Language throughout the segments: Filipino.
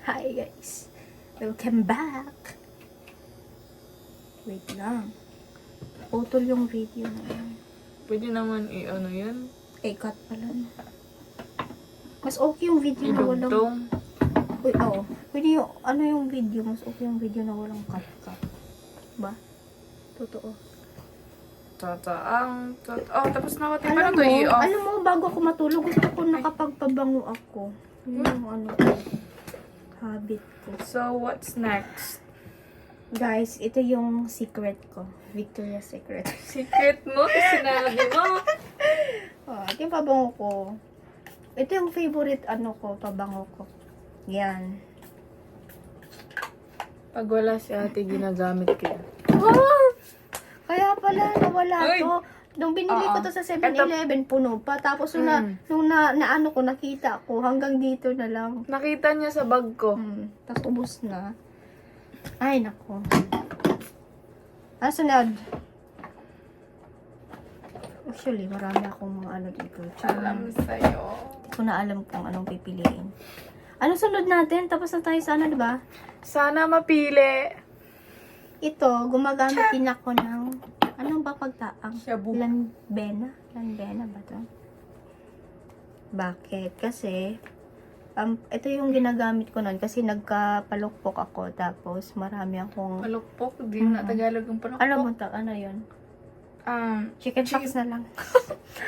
Hi guys! Welcome back! Wait lang. Putol yung video na yun. Pwede naman i-ano yun? Cut pala. Mas okay yung video na walang... Idugtong. Uy, oo. Pwede yung, ano yung video, mas okay yung video na walang cut. Ba? Totoo. Oh, tapos na ako. Alam Paano to mo, i-off? alam mo, bago ako matulog, gusto ko nakapagpabango ako. Yun yung ano ko. Habit ko. So, what's next? Guys, ito yung secret ko. Victoria's Secret. Secret mo? Sinabi mo? Oh, ito yung pabango ko. Ito yung favorite ano ko, pabango ko. Yan. Pag wala si ate, ginagamit ko yan. Oh! Kaya pala nawala Uy! to. Nung binili ko Oo. to sa 7-Eleven, puno pa. Tapos nung ano ko, nakita ko, hanggang dito na lang. Nakita niya sa bag ko. Tapos ubos na. Ay, nako. Sunod. Actually, marami akong mga ano dito. Alam sa'yo. Hindi ko na alam kung anong pipiliin. Ano sunod natin? Tapos na tayo sa ano, di ba? Sana mapili. Ito, gumagamit din ako ng, anong ba pagtaang? Shabu. Lanbena? Lanbena ba to? Bakit? Kasi, ito yung ginagamit ko nun kasi nagkapalukpok ako tapos marami akong, Palukpok. Di na Tagalog ang palukpok. ano mo ta? Ano yun? Chicken pox na lang.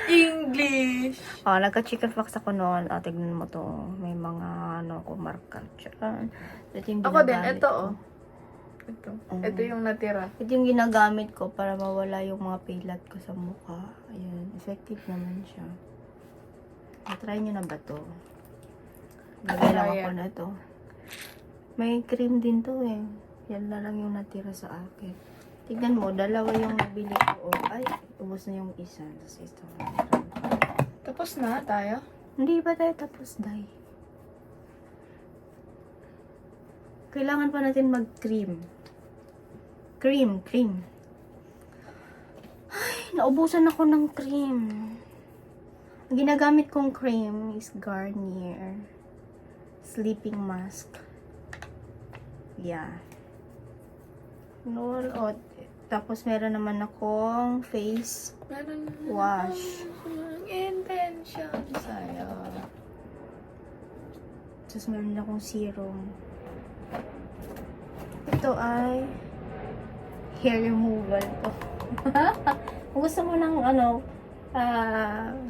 English. Nagka-chicken pox ako noon. Tignan mo to. May mga, ano ko, marka dyan. Ito yung Ako din. ginagamit Ito, ko. oh. Ito yung natira. Ito yung ginagamit ko para mawala yung mga pilat ko sa mukha. Ayan. Effective naman siya. Try nyo na ba to? Lagay lang ako na to. May cream din to eh. Yan na lang yung natira sa akin. Tignan mo, dalawa yung nabili ko. Ay, ubos na yung isa. Tapos ito. Tapos na tayo. Hindi ba tayo tapos, Day? Kailangan pa natin mag-cream. Cream. Ay, naubusan ako ng cream. Ang ginagamit kong cream is Garnier Sleeping Mask. Yeah. Tapos meron naman akong face Meron wash. intention sa'yo. Tapos meron akong serum. Ito ay hair removal to. Kung gusto mo ng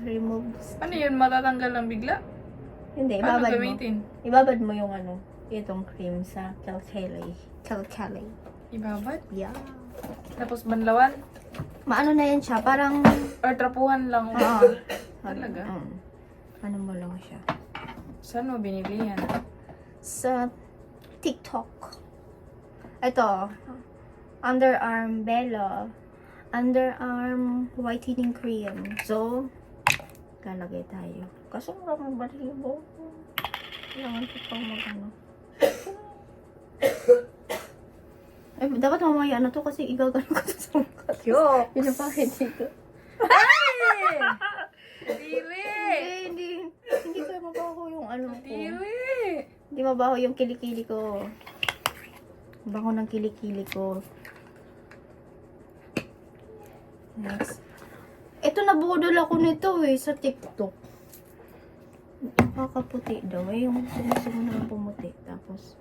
remove. Ano yun? Matatanggal lang bigla? Hindi, Paano ibabad mo. gamitin? Ibabad mo yung itong cream sa Calcale. Ibabad? Yeah. Tapos banlawan? Maano na yan siya, parang Or trapuhan lang? Talaga? Ano mo lang siya. Saan mo binili yan? Sa TikTok. Ito, underarm Bella, underarm whitening cream. So, lalagay tayo. Kaso maraming balibo. Kailangan ko pang magano. Eh, dapat mamaya na to kasi igagano ko sa mukha. Yo! Pinapakit dito. Dili! Hindi ko mabaho yung ano ko. Dili! Hindi mabaho yung kilikili ko. Bango ng kilikili ko. Next. Ito nabudol ako nito sa TikTok. Nakakaputi daw. Yung gusto mo naman pumuti. Tapos,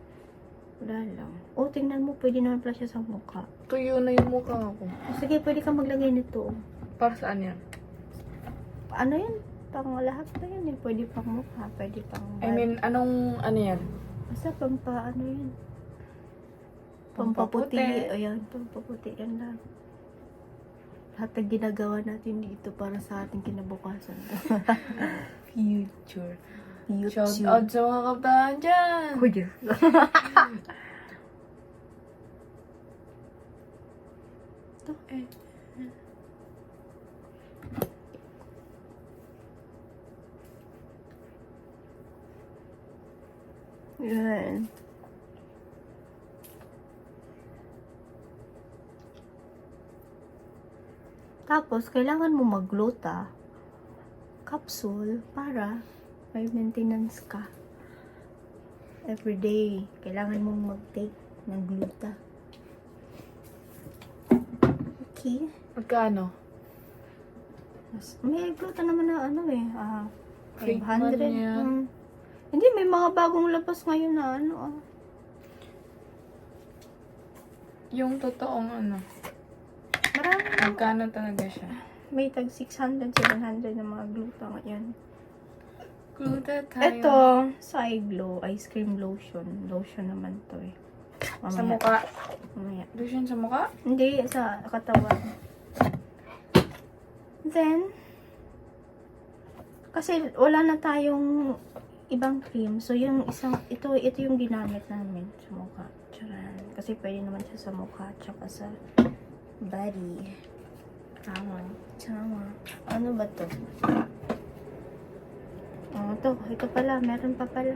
wala lang. Tingnan mo. Pwede naman pala siya sa mukha. Tuyo na yung mukha ko. Sige, pwede ka maglagay nito. Para saan yan? Ano yan? Pang lahat na yan eh. Pwede pang mukha. Pwede pang... I mean, ano yan? Basta ano yan? Pampaputi. Ayan, pampaputi yan lang. Lahat ng ginagawa natin dito para sa ating kinabukasan. Future. YouTube. Shout out sa mga kaptahan dyan! Kuya. Ito. Yan. Tapos, kailangan mo mag-gluta capsule para may maintenance ka. Everyday, kailangan mong mag-take ng gluta. Okay. Magkano? May gluta naman na ano eh. Fake 500. man yan. Hindi, may mga bagong labas ngayon na ano Yung totoong ano. Marami na. Magkano talaga siya? May tag 600, 700 na mga gluta ngayon. Gluta tayo. Ito, Side Glow Ice Cream Lotion. Lotion naman to eh. Sa mukha. Mamaya. Lotion sa mukha? Hindi, sa katawan. Then, kasi wala na tayong ibang cream. So, yung ito yung ginamit namin sa mukha. Charan. Kasi pwede naman siya sa mukha, tsaka sa body. Tama. Ano ba to? Ito pala. Meron pa pala.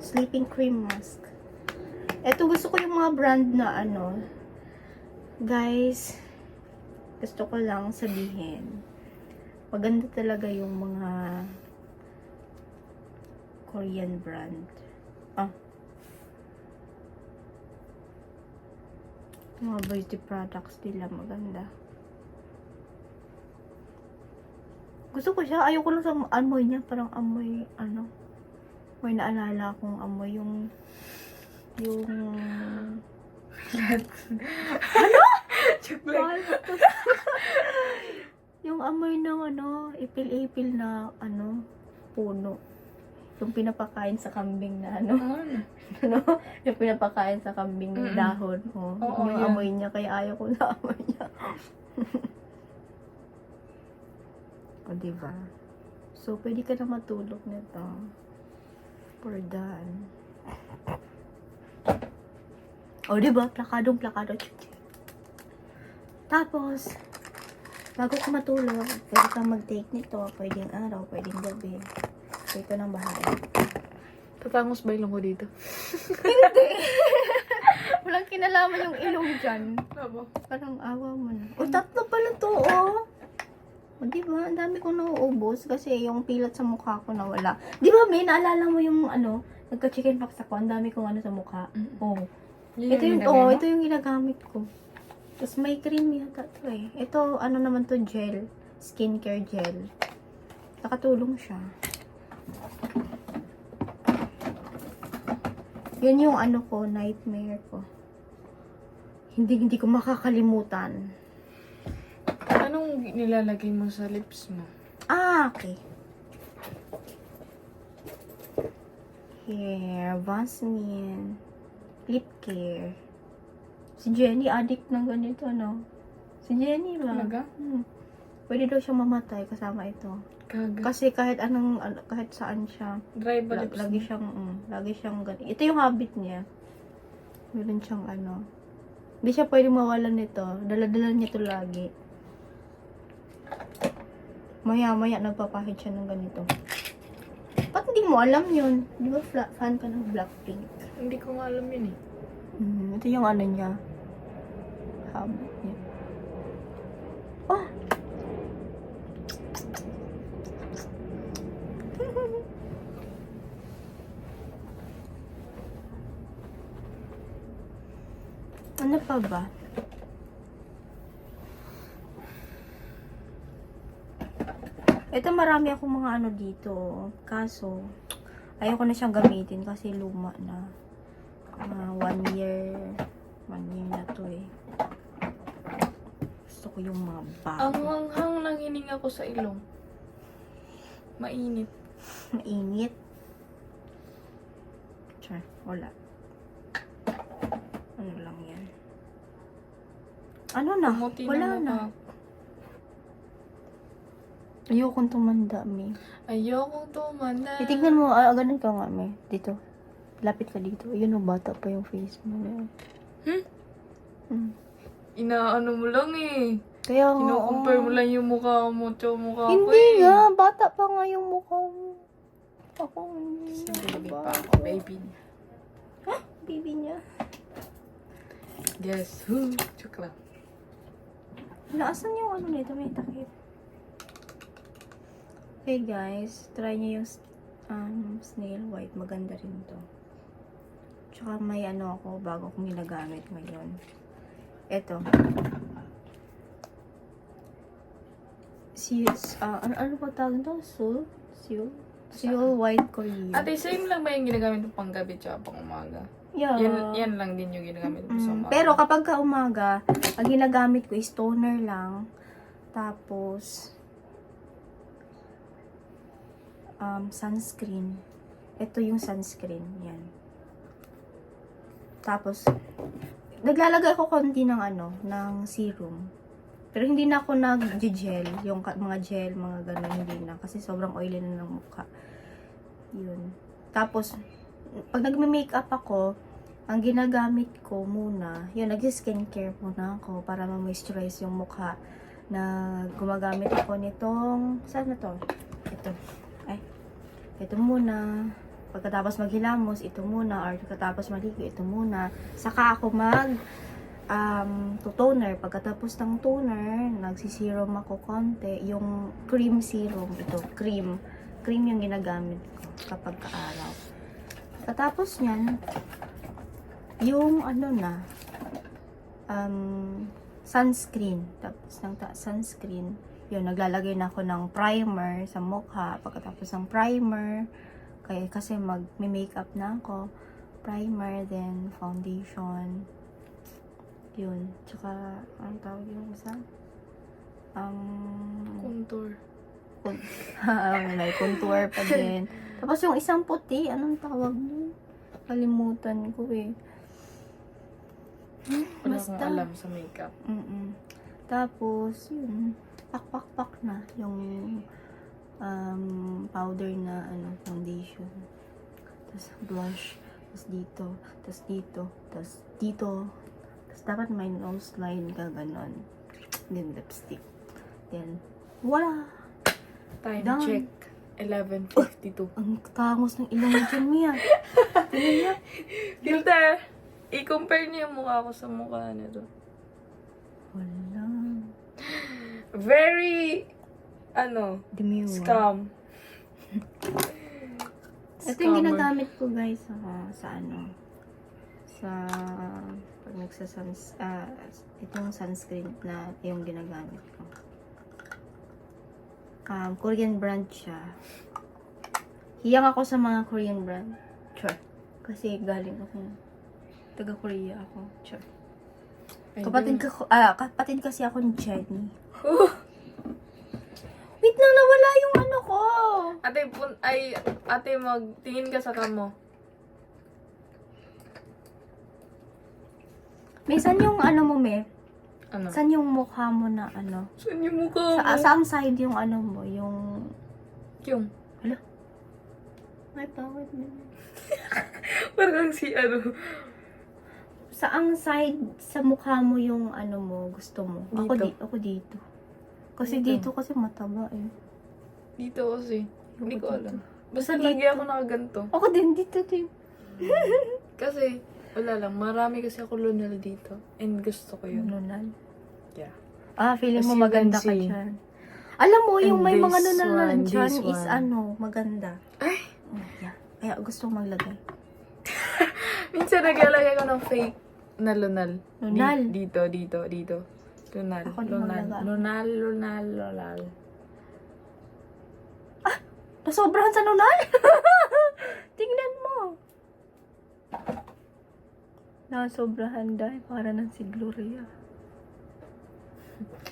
Sleeping cream mask. Ito, gusto ko yung mga brand na ano. Guys, gusto ko lang sabihin. Maganda talaga yung mga Korean brand. Mga beauty products nila maganda. Gusto ko siya. Ayoko lang sa amoy niya. Parang amoy, ano. May naalala akong amoy yung Chocolate. yung amoy ng ano, ipil-ipil na ano, puno. Yung pinapakain sa kambing na ano. Ano? Yung pinapakain sa kambing ng dahon. Oo, yung yun. amoy niya, kaya ayaw ko sa amoy niya. O, diba? So, pwede ka na matulog nito. For done. O, diba? Plakadong-plakado. Tapos, bago ka matulog, pwede kang mag-take nito. Pwedeng araw, pwedeng gabi. So, ito nang bahala. Tatangos ba ilong ko dito? Hindi! Walang kinalaman yung ilong dyan. Tama. Parang awa mo na. O, tatlo pala to, oh. O, diba? Ang dami kong nauubos kasi yung pilat sa mukha ko nawala. Diba, may naalala mo yung ano, nagka-chicken pox ako, ang dami kong ano sa mukha. Oh. Ito yung ginagamit ko. Tapos may cream yata to eh. Ito, ano naman to, gel. Skincare gel. Nakatulong siya. Yun yung ano ko, nightmare ko. Hindi ko makakalimutan. Anong nilalagay mo sa lips mo? Okay. Hair, Vaseline, lip care. Si Jenny, addict ng ganito, no? Si Jenny ba? Talaga? Pwede daw siyang mamatay kasama ito. Kaga. Kasi kahit saan siya, Dry ba lips lagi siyang ganito. Ito yung habit niya. Meron siyang ano. Hindi siya pwede mawalan nito. Dala-dala niya ito lagi. Maya-maya nagpapahid siya ng ganito. Ba't hindi mo alam yun? Di ba fan ka ng Blackpink? Hindi ko nga alam yun eh. Ito yung ano niya. Habit niya. Oh! Ano pa ba? Ito marami akong mga ano dito. Kaso, ayoko na siyang gamitin kasi luma na. 1 year. 1 year na to eh. Gusto ko yung mga bago. Ang hanghang ng hininga ko sa ilong. Mainit. Mainit. Char, wala. Ano lang yan? Ano na? Pumuti Wala ng na. mukha. Ayokong tumanda, me. Ayokong tumanda. Titignan mo, ganun ka nga, me. Dito. Lapit ka dito. Yun, bata pa yung face mo. Inaano mo lang eh. Kaya nga, Kino-compare mo lang yung mukha mo sa mukha ko Hindi eh. nga, bata pa nga yung mukha mo. Ako, hindi Baby na pa bata. ako, baby. Baby niya. Guess who? Joke lang. Naasan yung ano nito? May takip. Okay guys, try niyo yung Snail white. Maganda rin to. Tsaka may ano ako, bago kong ginagamit ngayon. Ito. Ano pa tawag ito? Seal white Korean. Ate, same lang ba yung ginagamit mo pang gabi tsaka pang umaga? Yeah. Yan lang din yung ginagamit mo sa umaga. Pero kapag ka umaga, ang ginagamit ko is toner lang. Tapos, sunscreen. Ito yung sunscreen. Yan. Tapos, naglalagay ako konti ng ng serum. Pero hindi na ako nag-gel. Yung mga gel, mga ganun, hindi na. Kasi sobrang oily na ng mukha. Yun. Tapos, pag nagme-makeup ako, ang ginagamit ko muna, yun, nag-skincare muna ako para ma-moisturize yung mukha. Na gumagamit ako nitong, saan na to? Ito. Ito muna. Pagkatapos maghilamos, ito muna. Or pagkatapos maligo, ito muna. Saka ako toner. Pagkatapos ng toner, nagsisirum ako konti. Yung cream serum. Ito, cream. Cream yung ginagamit ko kapag kaaraw. Pagkatapos nyan, yung sunscreen. Tapos ng sunscreen, yun, naglalagay na ako ng primer sa mukha. Pagkatapos ng primer, kasi mag-makeup na ako. Primer, then foundation. Yun. Tsaka, anong tawag yung isa? Contour. May contour pa din. Tapos yung isang puti, anong tawag nun? Kalimutan ko eh. Wala kang alam sa makeup. Tapos, yun. Pak na yung powder na foundation. Tapos blush. Tapos dito. Tapos dito. Tapos dito. Tapos dapat may nose line ka ganon. Then lipstick. Then, wala. Time Done. check. 11:52. Ang tangos ng ilong dyan, Mia. Tingnan niya. Filter! I-compare niyo yung mukha ko sa mukha nito. Wala. Very, Demure. scam. Ito yung ginagamit ko, guys, pag itong sunscreen na yung ginagamit ko. Korean brand siya. Hiyang ako sa mga Korean brand. Sure. Kasi galing ako. Taga-Korea ako. Sure. Kapatid kasi ako ni Jenny. Wait lang, nawala yung ko. Ate, magtingin ka sa kamo. May saan yung mo, Me? Ano? Saan yung mukha mo na Saan yung mukha mo? Saan side yung mo? Yung... Yung? Hala? May pawit na. Parang Saang side sa mukha mo yung mo, gusto mo? Dito. Ako dito. Kasi Dito. dito kasi mataba eh. Dito kasi. Hindi ko dito. alam. Basta Dito. lagi ako nakaganto. Ako din, dito din. Kasi, wala lang. Marami kasi ako lunal dito. And gusto ko yun. Nunal. Yeah. Feeling As mo you maganda can ka see. dyan. Alam mo, yung And may mga this nunal one, dyan this is one. maganda. Ay! Yeah. Kaya gusto ko maglagay. Minsan naglalagay ko ng fake na lunal. Lunal? Dito. Lunal. Ako din Lunal. maglaga. Lunal. Nasobrahan sa nunal? Tingnan mo. Nasobrahan dahil para ng si Gloria.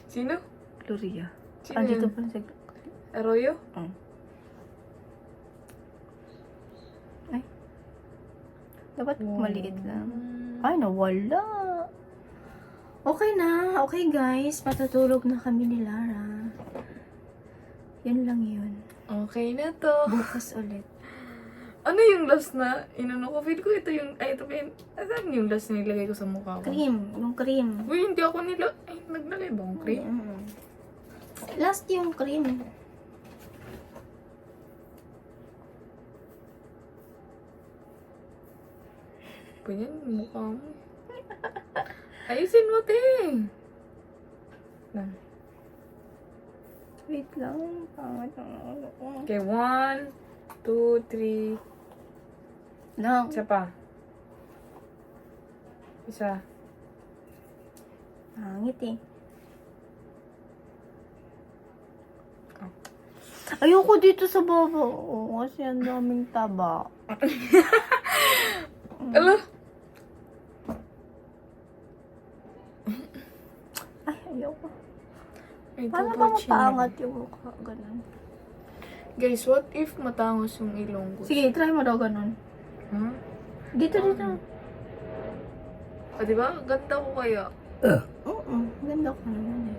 Sino? Gloria. Sino Dito yun? pa si... Arroyo? Ay. Dapat maliit lang. Mm. Ay, nawala. Okay na. Okay, guys. Matutulog na kami ni Lara. Yun lang yun. Okay na to. Bukas ulit. Ano yung last na inano ko? Feel ko ito yung... Ay, ito pa yun. Ano yung last na nilagay ko sa mukha ko? Cream. Yung cream. Uy, hindi ako Ay, naglagay ba akong cream? Last yung cream. Pwede yung mukha mo. Ayusin mo, ting! Wait lang. Pangat ang ulo ko. Okay, 1, 2, 3. Lang. Isa pa. Isa. Hangit eh. Ayoko dito sa baba. Oo, kasi ang daming taba. Ala! Ay, ayoko. May Paano tubo ba chin. mapaangat yung mukha? Ganun. Guys, what if matangos yung ilong ko? Sige, try mo daw ganun. Huh? Dito, dito. Ah, diba? Ganda ko kaya. Oo, ganda ko naman eh.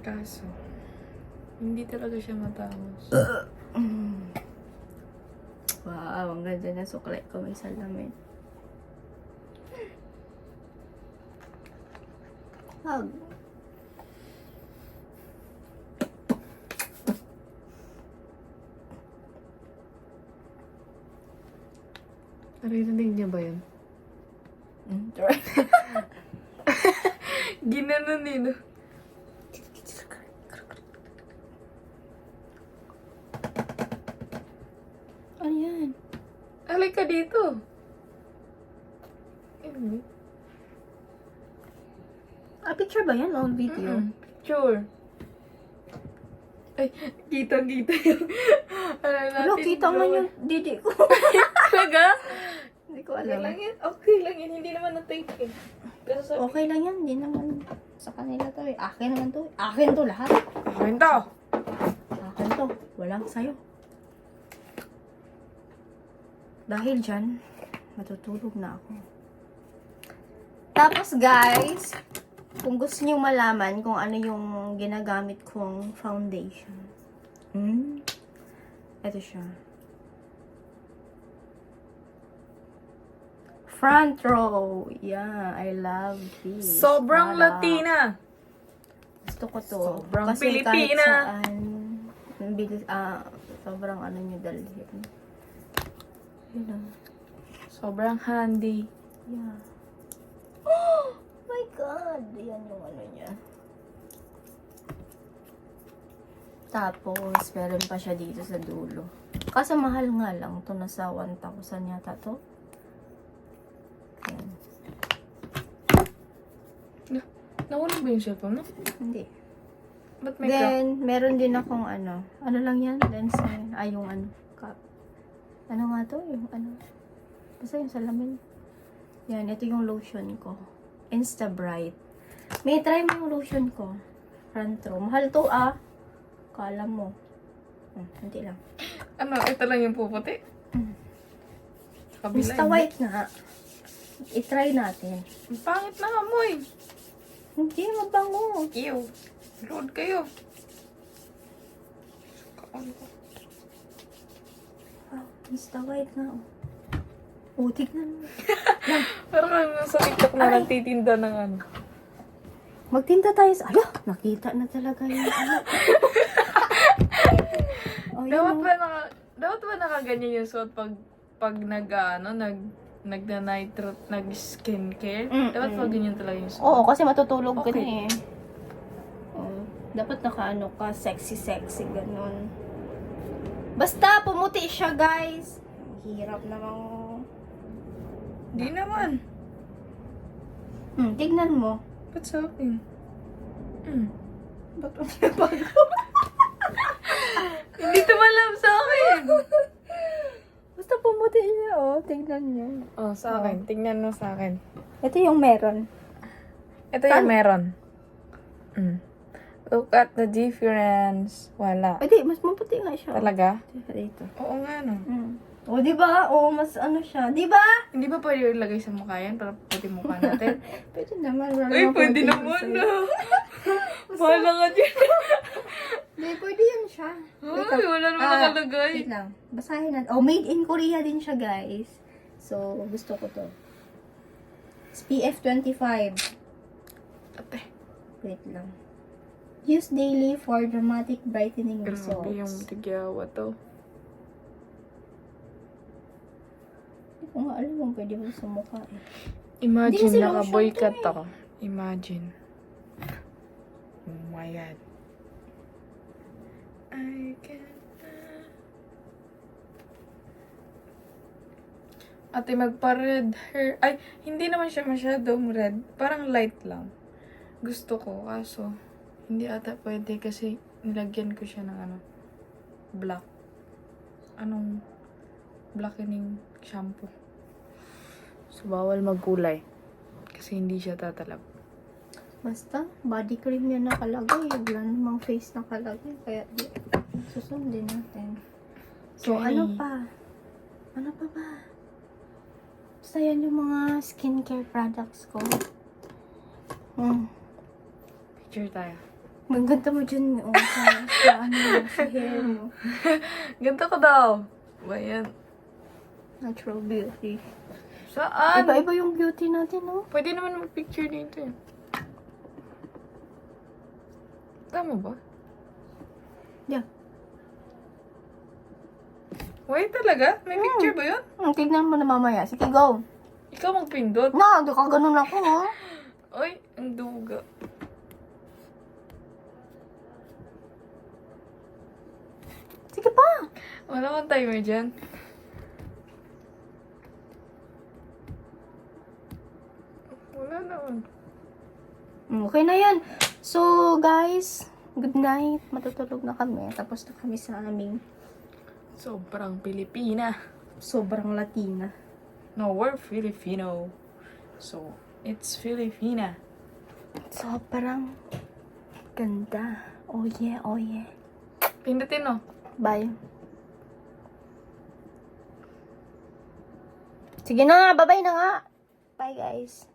Kaso, hindi talaga siya matangos. Wow, ang ganda na suklay ko may salamin. Hug. Narinig niya ba yun? Try. Ginanon eh, no? Ano yan? Alay ka dito. Anyway. Picture ba yan o video? Picture. Ay, kita-kita yung... Ano natin? Wala, kita nga yung didi ko. Talaga? Hindi ko Okay alam. lang yan. Okay lang yan. Hindi naman na-take eh. Pero sabi, Okay lang yan, hindi naman sa kanila to eh. Akin naman to eh. Akin to lahat. akin to. Akin to. Walang sayo. Dahil dyan, matutulog na ako. Tapos guys, kung gusto niyo malaman kung ano yung ginagamit kong foundation. Ito siya. Front row. Yeah, I love this. Sobrang product. Latina. Gusto ko to. Sobrang Kasi kahit Pilipina. saan, sobrang ano nyo dalhin. Yun lang. Sobrang handy. Yeah. Oh my God! Yan yung ano niya. Tapos, meron pa siya dito sa dulo. Kaso mahal nga lang. Ito nasa 1,000 yata to. Yan. Nahulog ba yung cellphone, no? Hindi. Ba't may ka? Then, meron din akong ano. Ano lang yan? Lens na yan. Ay, yung ano. Cup. Ano nga to? Yung ano. Basta yung salamin. Yan, ito yung lotion ko. Insta Bright. May try mo yung lotion ko. Front row. Mahal to ah. Kala mo. Hindi lang. Ano, ito lang yung puputi? Sa kabila. Insta White nga. I-try natin. Ang pangit na amoy. Hindi, mabango. Ew. Load kayo. Ah, Insta White nga. Oh, tignan mo. Parang kami sa TikTok na nagtitinda ng ano. Magtinda tayo sa... Ala, nakita na talaga yung ano. Oh, yun, Dapat ba nakaganyan yung suot pag nag-skincare? Dapat ba ganyan talaga yung suot? Oo, kasi matutulog ka Okay. na eh. Oo. Dapat nakaano ka, sexy, ganun. Basta, pumuti siya, guys. Hirap namang... Di naman. Tignan mo. Ba't sa akin? Ba't ang bago? Hindi tumalab sa akin. Basta pumuti siya, oh. Tignan niyo. Oh, sa akin. Tingnan mo sa akin. Ito yung meron. Ito yung meron. Look at the difference. Wala. Pwede, mas maputi nga siya. Talaga? Dito. Oo nga, no. O, di ba? O, mas ano siya. Di ba? Hindi ba pwede ilagay sa mukha yan para puti mukha natin? Pwede naman. Wala Ay, namang pwede puti naman sa'yo. na. Bahala ka dyan. Hindi, pwede yan siya. Ay, wala naman nakalagay. Wait lang. Basahin natin. Oh, made in Korea din siya, guys. So, gusto ko to. SPF 25. Ate. Wait lang. Use daily for dramatic brightening Grabe yung results. tigyawa to. Hindi ko nga alam kung pwede mo sa mukha eh. Imagine, Hindi kasi naka-boycott lotion to ako. Imagine. Oh my God. I can't... Ate, magpa-red hair. Ay, hindi naman siya masyadong red. Parang light lang. Gusto ko, kaso hindi ata pwede kasi nilagyan ko siya ng ano, black. Anong blackening shampoo. So, bawal magkulay. Kasi hindi siya tatalab. Basta, body cream yan nakalagay. Wala namang face nakalagay. Kaya di, susundin natin. So, Okay. ano pa? Ano pa ba? Basta yan yung mga skincare products ko. Picture tayo. Ang ganda mo dyan. Oh, sa ano, sa hair mo. Ganto ko daw. Ba yan? Natural beauty. Saan? Iba-iba yung beauty natin, no? Pwede naman mag-picture dito eh. Tama ba? Yeah. Wait talaga? May picture ba yun? Tignan mo na mamaya. Sige, go. Ikaw magpindot. Na, di ka ganun ako, ha? Ay, ang duga. Sige pa. Wala kang timer dyan. Wala naman. Okay na yan. So, guys, good night. Matutulog na kami. Tapos na kami sa aming Sobrang Pilipina. sobrang Latina. No, we're Filipino. So, it's Filipina. Sobrang ganda. Oh yeah, oh yeah. Pindutin no. Bye. Sige na nga, bye-bye na nga. Bye, guys.